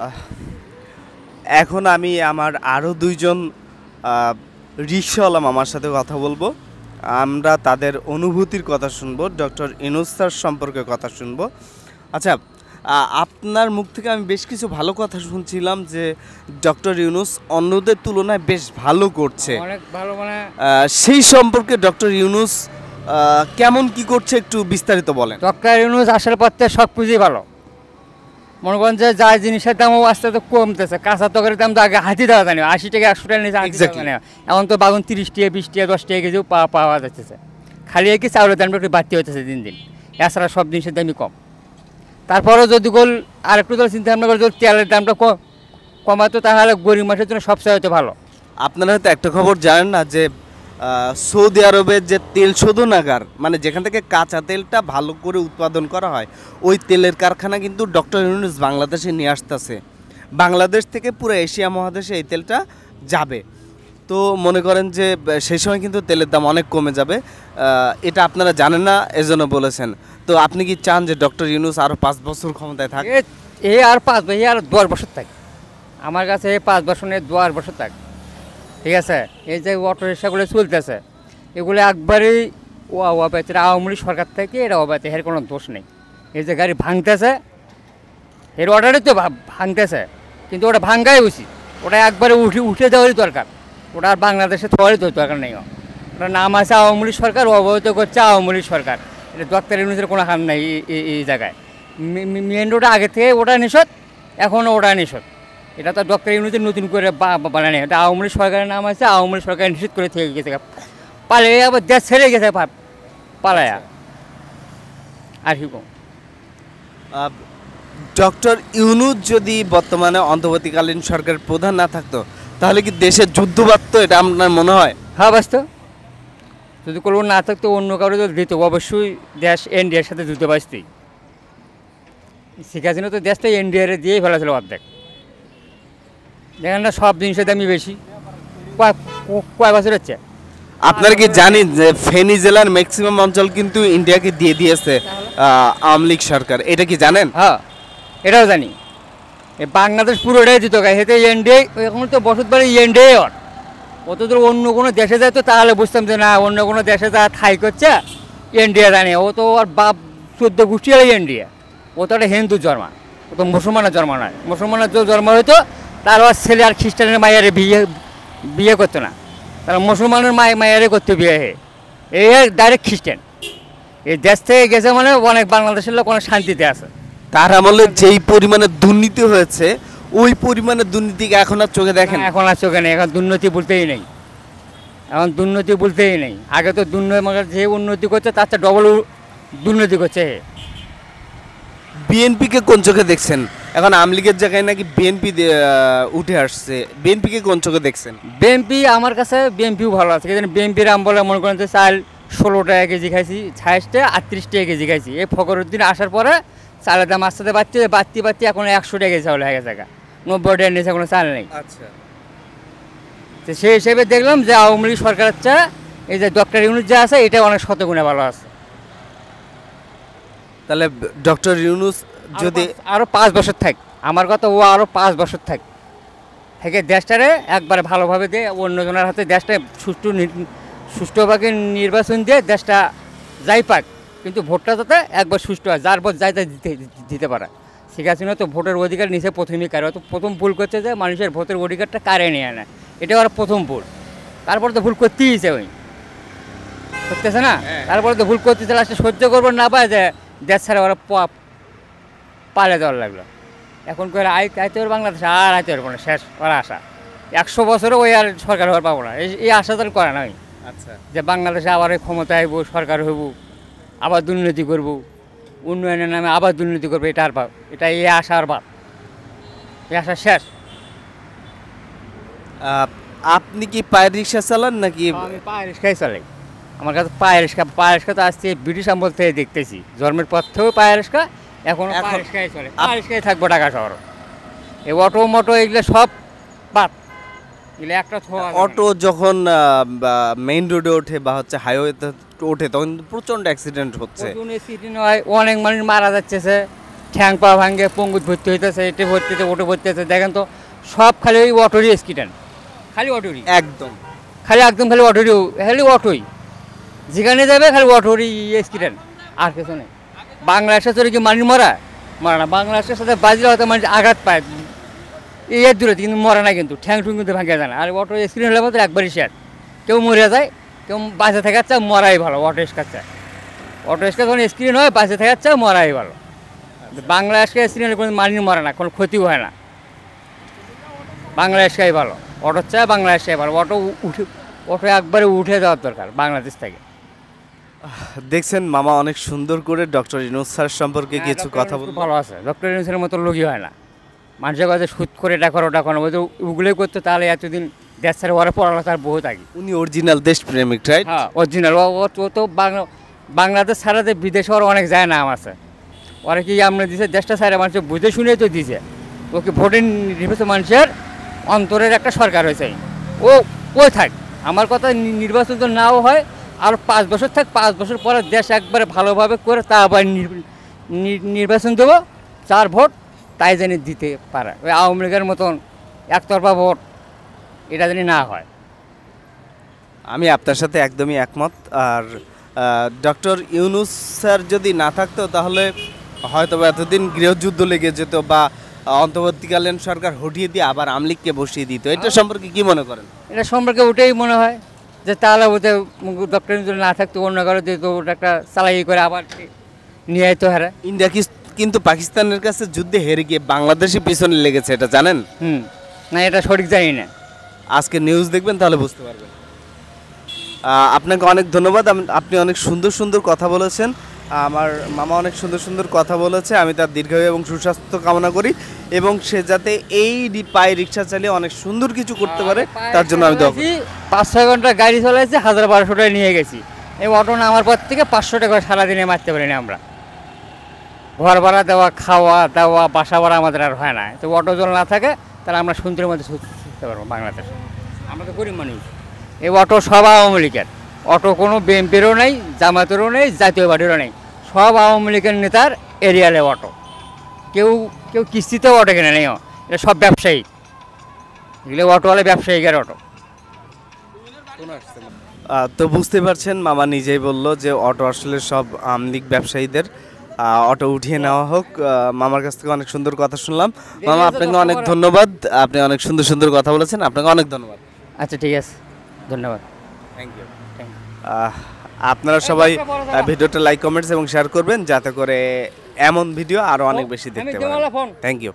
আহ, এখন আমি আমার আরও দুইজন রিকশাওয়ালা মামার সাথে কথা বলবো। আমরা তাদের অনুভূতির কথা শুনবো, ডক্টর ইউনূস স্যার সম্পর্কে কথা শুনবো। আচ্ছা, আপনার মুখ থেকে আমি বেশ কিছু ভালো কথা শুনছিলাম যে ডক্টর ইউনূস অন্যদের তুলনায় বেশ ভালো করছে, অনেক ভালো। মানে সেই সম্পর্কে ডক্টর ইউনূস কেমন কি করছে একটু বিস্তারিত বলেন। ডক্টর ইউনূস আসার পর থেকে সব কিছুই ভালো। মনে করেন যে যা জিনিসের দামও আস্তে আস্তে কমতেছে। কাঁচা তরকারির দাম তো আগে হাতি দেওয়া জানি 80 টাকা 100 টাকা নিচে হাতি দেওয়া জানি, এখন তো বাগুন 30 টাকা 20 টাকা 10 টাকা কেজিও পাওয়া যাচ্ছে। খালি কি চাউলের দামটা একটু বাড়তি হতেছে দিন দিন, এছাড়া সব জিনিসের দামই কম। তারপরেও যদি আরেকটু চিন্তা ভাবনা করে যদি তেলের দামটা কমাতো তাহলে গরিব মানুষের জন্য সবচেয়ে হয়তো ভালো। আপনারা হয়তো একটা খবর জানেন না যে সৌদি আরবের যে তেল শোধনাগার, মানে যেখান থেকে কাঁচা তেলটা ভালো করে উৎপাদন করা হয়, ওই তেলের কারখানা কিন্তু ডক্টর ইউনূস বাংলাদেশে নিয়ে আসতেছে। বাংলাদেশ থেকে পুরো এশিয়া মহাদেশে এই তেলটা যাবে। তো মনে করেন যে সেই সময় কিন্তু তেলের দাম অনেক কমে যাবে। এটা আপনারা জানেন না, এজন্য বলেছেন। তো আপনি কি চান যে ডক্টর ইউনূস আরও 5 বছর ক্ষমতায় থাকে? এই আর 5 বছর, এই আর 10 বছর থাকে আমার কাছে। এই 5 বছর নিয়ে 10 বছর থাকে, ঠিক আছে। এই যে অটো রিক্সাগুলো চলতেছে এগুলো একবারেই অবাধ আওয়ামী লীগ সরকার থেকে, এটা অবাধ, এর কোনো দোষ নেই। এই যে গাড়ি ভাঙতেছে এর অর্ডারে তো ভাঙতেছে, কিন্তু ওটা ভাঙ্গাই উচিত। ওটা একবারে উঠে দেওয়ারই দরকার, ওটা আর বাংলাদেশে থাকারই তো দরকার নেই। ওটার নাম আছে আওয়ামী লীগ সরকার, অবহিত করছে আওয়ামী লীগ সরকার। এটা ডক্টর ইউনূসের কোনো হার নেই এই জায়গায়। মেন রোডে আগে থেকে ওটা নিষেধ, এখনও ওটা নিষেধ। এটা তো ডক্টর ইউনূসের নতুন করে বানানো, এটা আওয়ামী লীগ সরকারের নাম আছে, আওয়ামী লীগ সরকার নিষেধ করে থেকে গেছে, পালিয়ে আবার দেশ ছেড়ে গেছে পালায়া। আর কি কম, ডক্টর ইউনূস যদি বর্তমানে অন্তর্বর্তীকালীন সরকারের প্রধান না থাকতো তাহলে কি দেশের যুদ্ধ বাড়তো, এটা আপনার মনে হয়? হ্যাঁ বাঁচত। যদি কোনো না থাকতো অন্য কারো যদি দিত, অবশ্যই দেশ ইন্ডিয়ার সাথে যুদ্ধ বাঁচতেই। শেখ হাসিনা তো দেশটা ইন্ডিয়ার দিয়েই ফেলেছিল অর্ধেক। দেখেন না সব জিনিসের দামই বেশি। কয় বছর হচ্ছে? আপনারা কি জানেন যে ফেনী জেলার ম্যাক্সিমাম অঞ্চল কিন্তু ইন্ডিয়াকে দিয়ে দিয়েছে আওয়ামী লীগ সরকার, এটা কি জানেন? হ্যাঁ, এটাও জানি। বাংলাদেশ পুরোটাই দিত হেতে ইন্ডিয়া, এখন তো বসত বাড়ি ইন্ডিয়াই ওর। অত দূর অন্য কোনো দেশে যায় তো তাহলে বুঝতাম যে না অন্য কোনো দেশে যা ঠাই করছে ইন্ডিয়া জানে। ও তো ওর বাপ 14 গোষ্ঠী ইন্ডিয়া। ও তো একটা হিন্দু জন্মা, ও তো মুসলমানের জন্ম নয়। মুসলমানের জন্ম হয়তো তার ওর ছেলে আর খ্রিস্টানের মায়ের বিয়ে করতো না, তারা মুসলমানের মায়েরে করতে বিয়ে। এই ডাইরেক্ট খ্রিস্টান। এই দেশ থেকে গেছে মানে অনেক বাংলাদেশের লোক অনেক শান্তিতে আছে। তার আমলে যেই পরিমাণে দুর্নীতি হয়েছে ওই পরিমাণে দুর্নীতি এখন আর চোখে দেখেন? এখন আর চোখে নেই, এখন দুর্নীতি বলতেই নেই। এখন দুর্নীতি বলতেই নেই। আগে তো যে উন্নতি করছে তার চেয়ে ডবল দুর্নীতি করছে। বিএনপিকে কোন চোখে দেখছেন? এখন আওয়ামী লীগের জায়গায় নাকি বিএনপি উঠে আসছে, বিএনপিকে কোন চোখে দেখছেন? বিএনপি আমার কাছে বিএনপিও ভালো আছে। বিএনপির আম বলে মনে করেন যে চাল 16 টাকা কেজি খাইছি, 26 টাকা 38 টাকা কেজি খাইছি। এই ফখরুদ্দিন আসার পরে চালের দাম আস্তে আস্তে বাড়তি এখন 100 টাকা কেজি চাউল হয়ে গেছে, 90 টাকার নিচে কোনো চাল নেই। আচ্ছা, তো সেই হিসেবে দেখলাম যে আওয়ামী লীগ সরকারের চেয়ে এই যে ডক্টর ইউনূস যা আছে এটা অনেক শতগুণে ভালো আছে। তাহলে ডক্টর ইউনূস যদি আরও 5 বছর থাক, আমার কথা ও আরও 5 বছর থেকে দেশটারে একবারে ভালোভাবে দিয়ে অন্যজনের হাতে দেশটা সুষ্ঠুভাবে নির্বাচন দিয়ে দেশটা যাই পাক, কিন্তু ভোটটা যাতে একবার সুষ্ঠু হয়, যার ভোট যাই তাই দিতে পারে। শেখ হাসিনা তো ভোটের অধিকার নিচে প্রথমেই কারে, তো প্রথম ভুল করছে যে মানুষের ভোটের অধিকারটা কারে নিয়ে আনে, এটা ওরা প্রথম ভুল। তারপর তো ভুল করতেইছে, ওই করতেছে না, তারপরে তো ভুল করতেছে, লাস্টে সহ্য করবো না পায় যে দেশ ছাড়া ওরা পালে দেওয়ার লাগলো। এখন করে আইতে ওর বাংলাদেশ আর আইতে পারবো না, শেষ ওরা আশা। 100 বছরও ওই আর সরকার হওয়ার পাবো না, এই আশা তো করে না ওই। আচ্ছা, যে বাংলাদেশে আবার ওই ক্ষমতা আইব, সরকার হইব, আবার দুর্নীতি করব, উন্নয়নের নামে আবার দুর্নীতি করবো, এটা আর ভাব, এটা এই আশা আর ভাব, এই আশা শেষ। আপনি কি পায়ের রিক্সা চালান নাকি? আমি পায়ের রিক্সাই চালাই। আমার কাছে পায়ের রিক্সা তো আসছে ব্রিটিশ আমল থেকে দেখতেছি, জন্মের পর থেকেও পায়ের রিক্সা, এখন পায়ের রিক্সাই চলে। পায়ের রিক্সাই থাকবো ঢাকা শহর। এই অটো মটো এগুলো সব বাদ, এগুলো একটা অটো যখন মেইন রোডে ওঠে বা হচ্ছে হাইওয়েতে ওঠে তখন প্রচণ্ড অ্যাক্সিডেন্ট হচ্ছে, অ্যাক্সিডেন্ট হয়, অনেক মানুষ মারা যাচ্ছে। ঠ্যাং পা ভাঙ্গে পঙ্গুত ভর্তি হইতেছে, এটে ভর্তি হইতে ওটে ভর্তি হচ্ছে। দেখেন তো সব খালি ওই অটোরই অ্যাক্সিডেন্ট, খালি অটোরই, একদম খালি একদম খালি অটোরই, খালি অটোই যেখানে যাবে খালি অটোরই অ্যাক্সিডেন্ট, আর কিছু নেই। বাংলাদেশের চলে কি মানুষ মরা না, বাংলাদেশের সাথে বাজলে হয়তো মানুষ আঘাত পায় এর দূরে, কিন্তু মরে না, কিন্তু ঠ্যাং টুং কিন্তু ভাঙে যায় না। আর অটো অ্যাক্সিডেন্ট হলে মাত্র একবারই শেয়ার, কেউ মরে যায়, কেউ বাঁচে থাকার চায় মরাই ভালো। অটো স্কার চায়, অটো স্কার যখন অ্যাক্সিডেন্ট হয় বাঁচে থাকার চায় মরাই ভালো। বাংলাদেশকে অ্যাক্সিডেন্ট কোনো মানুষ মরে না, কোনো ক্ষতিও হয় না, বাংলাদেশটাই ভালো। অটোর চায় বাংলাদেশটাই ভালো। অটো উঠে, অটো একবারে উঠে যাওয়ার দরকার বাংলাদেশ থেকে। দেখছেন মামা অনেক সুন্দর করে ডক্টর ইউনূস স্যার সম্পর্কে কিছু কথা বলবো। ভালো আছে, ডক্টর ইউনূসের মতো লোকই হয় না। মানুষের কাছে সুদ করে এটা করো ওটা করো, ওগুলোই করতো তাহলে এতদিন দেশ ছেড়ে ওরা পড়ালো তার বহুত আগে। উনি অরিজিনাল দেশপ্রেমিক, রাইট? হ্যাঁ অরিজিনাল। ও তো বাংলাদেশ ছাড়াতে বিদেশে ওরা অনেক যায় না আমার আছে। ওরা কি আমরা দিছে দেশটা ছাড়া মানুষ বুঝে শুনেই তো দিছে। ওকে ভোটে নির্বাচন মানুষের অন্তরের একটা সরকার হয়েছে। ও ওই থাক, আমার কথা নির্বাচন তো নাও হয়, আর 5 বছর থাক, 5 বছর পরে দেশ একবারে ভালোভাবে করে তা আবার নির্বাচন দেবো, 4 ভোট তাই জানি দিতে পারে। ওই আওয়ামী লীগের মতন একতরফা ভোট এটা জানি না হয়। আমি আপনার সাথে একদমই একমত। আর ডক্টর ইউনূস স্যার যদি না থাকতো তাহলে হয়তো বা এতদিন গৃহযুদ্ধ লেগে যেত, বা অন্তর্বর্তীকালীন সরকার হটিয়ে দিয়ে আবার আওয়ামী লীগকে বসিয়ে দিত। এটা সম্পর্কে কি মনে করেন? এটা সম্পর্কে ওটাই মনে হয় যে তাহলে ওতে ডক্টর যদি না থাকতো অন্য কারো দিত, ওটা একটা চালাই করে আবার নিয়ে আইতো হারে। ইন্ডিয়া কিন্তু পাকিস্তানের কাছে যুদ্ধে হেরে গিয়ে বাংলাদেশের পিছনে লেগেছে, এটা জানেন? না এটা সঠিক জানি না। আজকে নিউজ দেখবেন তাহলে বুঝতে পারবেন। আপনাকে অনেক ধন্যবাদ। আপনি অনেক সুন্দর সুন্দর কথা বলেছেন। আমার মামা অনেক সুন্দর সুন্দর কথা বলেছে। আমি তার দীর্ঘায়ু এবং সুস্বাস্থ্য কামনা করি, এবং সে যাতে এই পায়ে রিক্সা চালিয়ে অনেক সুন্দর কিছু করতে পারে তার জন্য আমি দোয়া করি। 5-6 ঘন্টা গাড়ি চালাইছি, 1000-1200 টাকা নিয়ে গেছি। এই অটো নামার পর থেকে 500 টাকা সারাদিনে মারতে পারি না আমরা। ঘর ভাড়া দেওয়া, খাওয়া দাওয়া, বাসা ভাড়া আমাদের আর হয় না। তো অটো জল না থাকে তাহলে আমরা সুন্দরের মধ্যে ছুটতে পারবো বাংলাদেশে। আমরা তো গরিব মানুষ। এই অটো সব আওয়ামী লীগের অটো, কোনো বিএনপিরও নেই, জামাতেরও নেই, জাতীয় পার্টিরও নেই, সব আওয়ামী লীগের নেতার এরিয়ালে অটো। কেউ কেউ কিস্তিতেও অটো কেনে নেই, এটা সব ব্যবসায়ী, এগুলো অটোওয়ালা ব্যবসায়িকের অটো। তো বুঝতে পারছেন, মামা নিজেই বলল যে অটো আসলে সব আওয়ামী লীগ ব্যবসায়ীদের। অটো উঠিয়ে নেওয়া হোক। মামার কাছ থেকে অনেক সুন্দর কথা শুনলাম। মামা আপনাকে অনেক ধন্যবাদ, আপনি অনেক সুন্দর সুন্দর কথা বলেছেন, আপনাকে অনেক ধন্যবাদ। আচ্ছা ঠিক আছে, ধন্যবাদ। Thank you. আপনারা সবাই ভিডিওটা লাইক, কমেন্টস এবং শেয়ার করবেন, যাতে করে এমন ভিডিও আরও অনেক বেশি দেখতে পারেন। Thank you.